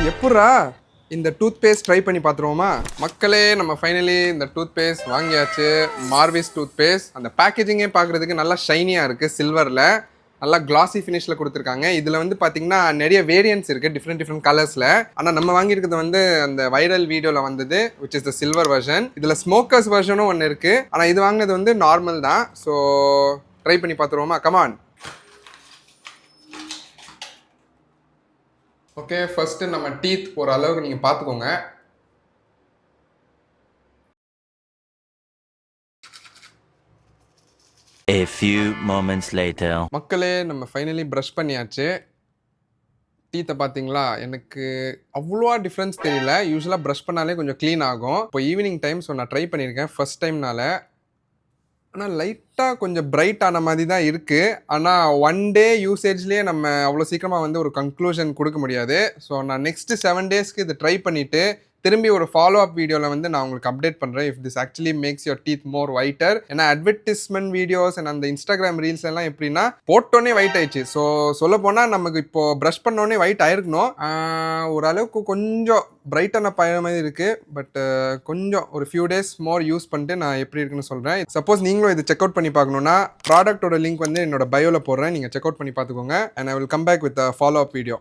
எப்புட்றா இந்த tooth paste try பண்ணி பார்த்துருவோமா? மக்களே, நம்ம ஃபைனலி இந்த டூத் பேஸ்ட் வாங்கியாச்சு. மார்விஸ் டூத் பேஸ்ட். அந்த பேக்கேஜிங்கே பார்க்குறதுக்கு நல்லா ஷைனியாக இருக்குது. சில்வரில் நல்லா கிளாசி ஃபினிஷில் கொடுத்துருக்காங்க. இதில் வந்து பார்த்தீங்கன்னா நிறைய வேரியன்ட்ஸ் இருக்குது, டிஃப்ரெண்ட் கலர்ஸில். ஆனால் நம்ம வாங்கியிருக்கிறது வந்து அந்த வைரல் வீடியோவில் வந்தது, which is the silver version. இதில் ஸ்மோக்கர்ஸ் வெர்ஷனும் ஒன்று இருக்குது. ஆனால் இது வாங்கினது வந்து நார்மல் தான். ஸோ ட்ரை பண்ணி பார்த்துருவோமா? கமான். ஓகே, ஃபர்ஸ்ட் நம்ம டீத் ஒரு அளவுக்கு நீங்கள் பார்த்துக்கோங்க. A few moments later. மக்களே, நம்ம ஃபைனலி ப்ரஷ் பண்ணியாச்சு. டீத்தை பார்த்தீங்களா? எனக்கு அவ்வளோவா டிஃப்ரென்ஸ் தெரியல. யூஸ்வலாக ப்ரஷ் பண்ணாலே கொஞ்சம் க்ளீன் ஆகும். இப்போ ஈவினிங் டைம், ஸோ நான் ட்ரை பண்ணியிருக்கேன் ஃபர்ஸ்ட் டைம்னால. ஆனால் லைட்டாக கொஞ்சம் பிரைட் ஆன மாதிரி தான் இருக்குது. ஆனால் ஒன் டே யூசேஜ்லேயே நம்ம அவ்வளோ சீக்கிரமாக வந்து ஒரு கன்க்ளூஷன் கொடுக்க முடியாது. ஸோ நான் நெக்ஸ்ட்டு 7 டேஸ்க்கு இதை ட்ரை பண்ணிவிட்டு திரும்பி ஒரு ஃபாலோ அப் வீடியோவில் வந்து நான் உங்களுக்கு அப்டேட் பண்ணுறேன் if this actually makes your teeth more whiter. ஏன்னா அட்வர்டைஸ்மெண்ட் வீடியோஸ் அண்ட் அந்த இன்ஸ்டாகிராம் ரீல்ஸ் எல்லாம் எப்படின்னா போட்டோன்னே ஒயிட் ஆயிடுச்சு. ஸோ சொல்ல போனால் நமக்கு இப்போ ப்ரஷ் பண்ணோடனே ஒயிட் ஆயிருக்கணும். ஓரளவுக்கு கொஞ்சம் பிரைட்டான பழைய மாதிரி இருக்குது. பட் கொஞ்சம் ஒரு ஃபியூ டேஸ் மோர் யூஸ் பண்ணிட்டு நான் எப்படி இருக்குன்னு சொல்கிறேன். சப்போஸ் நீங்களும் இது செக் அவுட் பண்ணி பார்க்கணுன்னா ப்ராடக்ட்டோட லிங்க் வந்து என்னோட பயோவில் போடுறேன். நீங்கள் செக் அவுட் பண்ணி பார்த்துக்கோங்க. And I will come back with follow up video.